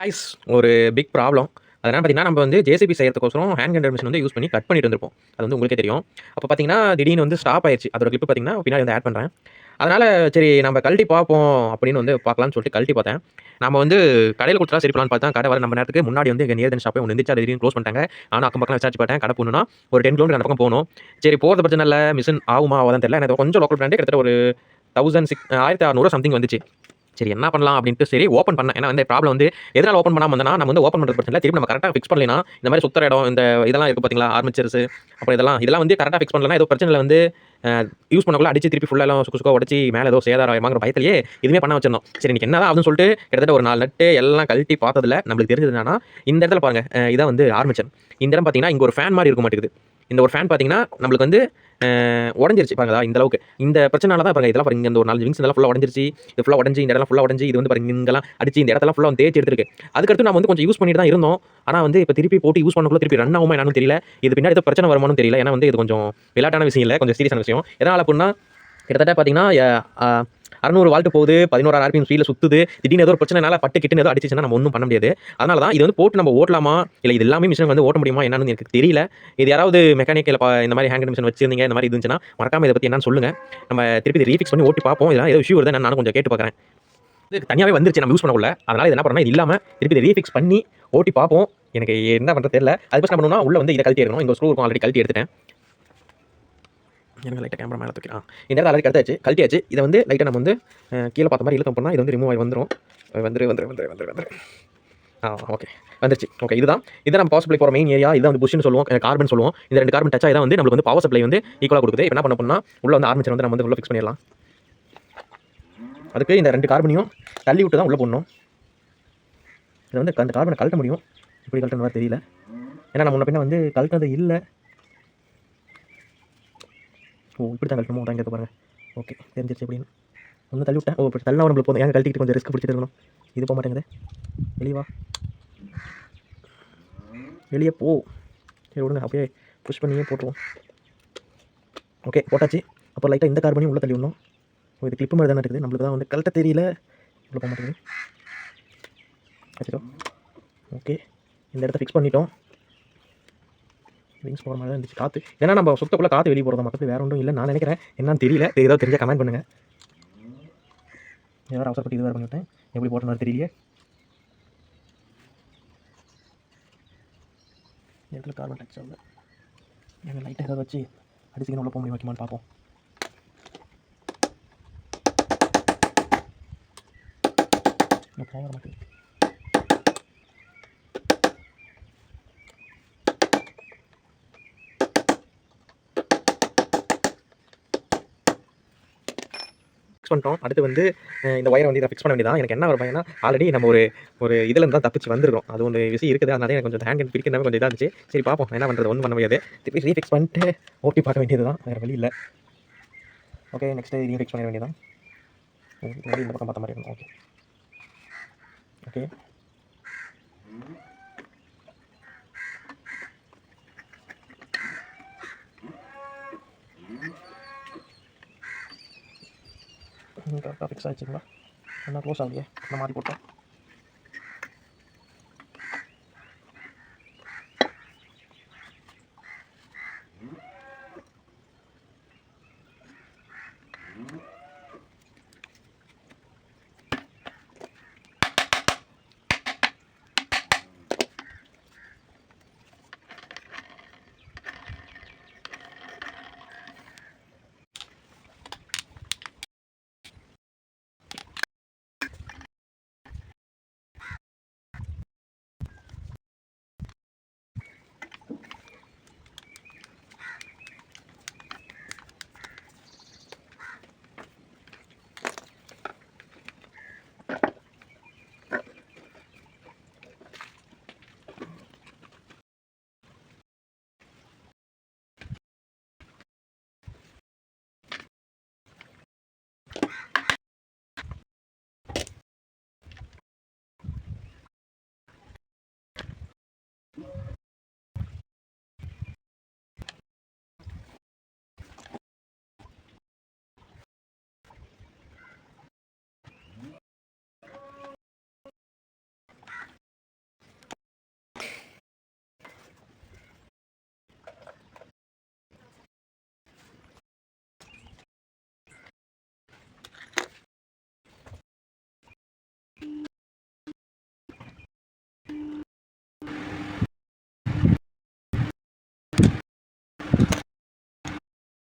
Guys ஒரு big problem. அதனால பார்த்தீங்கன்னா, நம்ம வந்து ஜேசிபி செய்யறதுக்கோசரம் ஹேண்ட் கிரைண்டர் மிஷின் வந்து யூஸ் பண்ணி கட் பண்ணிட்டு இருந்திருப்போம். அது வந்து உங்களுக்கே தெரியும். அப்ப பார்த்தீங்கன்னா, திடீர்னு வந்து ஸ்டாப் ஆயிருச்சு. அதோட கிளிப் பார்த்தீங்கன்னா, பின்னாடி வந்து ஆட் பண்றேன். அதனால சரி நம்ம கழட்டி பார்ப்போம் அப்படின்னு வந்து பார்க்கலாம்னு சொல்லிட்டு கழட்டி பார்த்தேன். நம்ம வந்து கடையில குடுத்தா சரி பண்ணலாம்னு பார்த்தா, கடை வர நம்ம நேரத்துக்கு முன்னாடி வந்து எங்க நியர் தென் ஷாப்பே ஒண்ணு இருந்துச்சு. அத திடீர்னு குளோஸ் பண்ணிட்டாங்க. நானும் அக்கம் பக்கம் விசாரிச்சு பார்த்தேன். கடை போணும்னா ஒரு 10 கிலோமீட்டர் அந்த பக்கம் போணும். சரி போறது பிரச்சனை இல்ல. மிஷின் ஆகுமா ஆவாதான்னு தெரியல. எனக்கு கொஞ்சம் லோக்கல் பிராண்டே கிட்டத்தட்ட ஒரு 1600 சம்திங் வந்துச்சு. சரி என்ன பண்ணலாம் அப்படின்ட்டு சரி ஓப்பன் பண்ணேன். ஏன்னா வந்து ப்ராப்ளம் வந்து எதனால ஓப்பன் பண்ணாம வந்தேன்னா, நம்ம வந்து ஓப்பன் பண்றது பிரச்சனை இல்ல. திருப்பி நம்ம கரெக்ட்டா ஃபிக்ஸ் பண்ணலைன்னா, இந்த மாரி சுத்துற இடம், இந்த இதெல்லாம் இருக்கு பார்த்தீங்களா? ஆர்மேச்சர்ஸ் அப்புறம் இதெல்லாம் வந்து கரெக்ட்டா ஃபிக்ஸ் பண்ணலன்னா, ஏதோ பிரச்சனைல வந்து யூஸ் பண்ணக்குள்ள அடிச்சு திருப்பி ஃபுல்லா எல்லாம் சுக்கு சுக்கா உடைச்சு மேல ஏதோ சேதாரம் ஆயிருமாங்கிற பயத்திலேயே எதுவுமே பண்ண வச்சிருந்தோம். சரி இன்னைக்கு என்னதான் ஆகுதுன்னு சொல்லிட்டு கிட்டத்தட்ட ஒரு 4 நட்டு எல்லாம் கழட்டி பார்த்ததுல நம்மளுக்கு தெரிஞ்சது என்னன்னா, இந்த இடத்துல பாருங்க இதான் வந்து ஆர்மேச்சர். இந்த இடம் பார்த்தீங்கன்னா, இங்க ஒரு ஃபேன் மாரி இருக்க மாட்டேங்குது. இந்த ஒரு ஃபேன் பார்த்தீங்கன்னா, நம்மளுக்கு வந்து உடைஞ்சிருச்சு பாருங்க இந்த அளவுக்கு. இந்த பிரச்சனால தான் பாருங்க இதெல்லாம் பாருங்க இந்த ஒரு 4 விங்ஸ் இதெல்லாம் ஃபுல்லா உடைஞ்சிருச்சு. இது ஃபுல்லா உடைஞ்சு இந்த இடம்லாம் ஃபுல்லா உடைஞ்சு இது வந்து பாருங்க இங்கலாம் அடிச்சு இந்த இடத்தெல்லாம் ஃபுல்லா வந்து தேய்ச்சு எடுத்திருக்கு. அதுக்கடுத்து நம்ம வந்து கொஞ்சம் யூஸ் பண்ணிட்டு தான் இருந்தோம். ஆனா வந்து இப்ப திருப்பி போட்டு யூஸ் பண்ணக்குள்ள திருப்பி ரன் ஆகுமா என்னன்னு தெரியல. இது பின்னாடி ஏதோ பிரச்சனை வருமான்னு தெரியல. ஏன்னா வந்து இது கொஞ்சம் விளையாட்டான விஷயம் இல்ல. கொஞ்சம் சீரியஸான விஷயம். எதனால அப்டின்னா கிட்டத்தட்ட பார்த்தீங்கன்னா, 600 வால்ட் போகுது. 11,000 ஆர்பிஎம் ஸ்பீட்ல சுத்துது. திடீர்னு ஏதோ ஒரு பிரச்சனைனால பட்டு கிட்டுன்னு ஏதோ அடிச்சுச்சுன்னா நம்ம ஒண்ணும் பண்ண முடியாது. அதனால தான் இது வந்து போட்டு நம்ம ஓட்டலாமா? இல்ல இது எல்லாமே மிஷின் வந்து ஓட்ட முடியுமா? என்னன்னு எனக்கு தெரியல. இது யாராவது மெக்கானிக் இல்ல இந்த மாரி ஹேண்ட் மிஷின் வச்சிருந்தீங்க, இந்த மாரி இருந்துச்சுன்னா மறக்காம இத பத்தி என்னன்னு சொல்லுங்க. நம்ம திருப்பி இத ரீஃபிக்ஸ் பண்ணி ஓட்டி பார்ப்போம். இதெல்லாம் ஏதோ இஷ்யூ வருதா என்னன்னு நானும் கொஞ்சம் கேட்டு பார்க்குறேன். இது தனியாவே வந்துருச்சு நம்ம யூஸ் பண்ணக்குள்ள. அதனால இது என்ன பண்ணணும்னா, இது இல்லாம திருப்பி இத ரீஃபிக்ஸ் பண்ணி ஓட்டி பார்ப்போம். எனக்கு என்ன பண்றது தெரியல. அதுக்கு ஃபர்ஸ்ட் என்ன பண்ணணும்னா, உள்ள வந்து இத கழட்டி எடுக்கணும். இங்க ஒரு ஸ்க்ரூ இருக்கும் ஆல்ரெடி கழட்டி எடுத்துட்டேன். எனக்கு லைட்டா கேமரா மேல தூக்கிக்கலாம். இந்த இடத்துல ஆல்ரெடி கழட்டியாச்சு. இத வந்து லைட்டா நம்ம வந்து கீழ பார்த்த மாரி இழுத்தோம் அப்படின்னா இது வந்து ரிமூவ் ஆகி வந்துரும். வந்துரு. ஓகே. வந்துருச்சு. ஓகே இதுதான். இதான் நம்ம பவர் சப்ளை போற மெயின் ஏரியா. இதான் வந்து புஷ்ன்னு சொல்லுவோம். கார்பன் சொல்லுவோம். இந்த 2 கார்பன் டச் ஆயி தான் வந்து நம்மளுக்கு வந்து பவர் சப்ளை வந்து ஈக்குவலா குடுக்குது. இப்ப என்ன பண்ண போறோம்னா, உள்ள வந்து ஆர்மேச்சர் வந்து நம்ம வந்து உள்ள ஃபிக்ஸ் பண்ணிடலாம். அதுக்கு இந்த 2 கார்பனையும் தள்ளி விட்டு தான் உள்ள போடணும். இத வந்து அந்த கார்பனை கழட்ட முடியும். எப்படி கழட்டணும்னு தெரியல. ஏன்னா நான் முன்ன பின்ன வந்து கழட்டினது இல்ல. ஓ! இப்படி தான் கழட்டணுமோ? இங்க இருக்கு பாருங்க. ஓகே தெரிஞ்சிருச்சு எப்படின்னு. ஒண்ணு தள்ளி விட்டேன். ஓ! இப்படி தள்ளினா நம்மளுக்கு போதும். ஏன் கழட்டிக்கிட்டு கொஞ்சம் ரிஸ்க் பிடிச்சிட்டு இருக்கணும். இது போக மாட்டேங்குதே. வெளிய வா. வெளிய போ. சரி விடுங்க. அப்படியே புஷ் பண்ணியே போட்டுருவோம். ஓகே போட்டாச்சு. அப்புறம் லைட்டா இந்த கார்பனையும் உள்ள தள்ளி விடணும். ஓ! இது கிளிப் மாரி தானே இருக்குது. நம்மளுக்கு தான் வந்து கழட்ட தெரியல. உள்ள போக மாட்டேங்குது. அச்சச்சோ. ஓகே. இந்த இடத்த ஃபிக்ஸ் பண்ணிட்டோம். விங்ஸ் போகிற மாதிரி தான் இருந்துச்சு காற்று. ஏன்னா நம்ம சுத்தக்குள்ள காற்று வெளியே போகிறத மற்றபடி வேறு ஒன்றும் இல்லை நான் நினைக்கிறேன். என்னன்னு தெரியல. ஏதாவது தெரிஞ்சால் கமெண்ட் பண்ணுங்கள். வேறு அவசரப்பட்டு இது வேறு பண்ணிவிட்டேன். எப்படி போட்டோன்னு தெரியலையே. இடத்துல கார்பன் டச் ஆகுது. எங்கள் லைட்டாக ஏதாவது வச்சு அடிச்சுக்கணும் உள்ள போக முடியும் வைக்குமான்னு பார்ப்போம். போக மாட்டேங்குது. பண்ணிட்டோம். அடுத்து வந்து இந்த ஒயரை வந்து இதை ஃபிக்ஸ் பண்ண வேண்டியதான். எனக்கு என்ன ஒரு பையனா ஆல்ரெடி நம்ம ஒரு இதுல இருந்து தான் தப்பிச்சு வந்துருக்கோம். அது ஒன்று விஷயம் இருக்குது. அதனால எனக்கு கொஞ்சம் ஹேண்ட் பிடிக்கிறது கொஞ்சம் இதாக இருந்துச்சு. சரி பார்ப்போம் என்ன பண்ணுறது ஒன்றும் பண்ண முடியாது. திருப்பி ரீஃபிக்ஸ் பண்ணிட்டு ஓட்டி பார்க்க வேண்டியது தான். வேறு வழி இல்லை. ஓகே நெக்ஸ்ட் இதையும் ஃபிக்ஸ் பண்ண வேண்டியதான். இந்த பக்கம் பார்த்த மாதிரி இருக்கும். ஓகே ஓகே கரெக்டாக ஃபிக்ஸ் ஆகிடுச்சுங்களா? என்ன க்ளோஸ் ஆகலையே நான் மாற்றி போட்டேன்.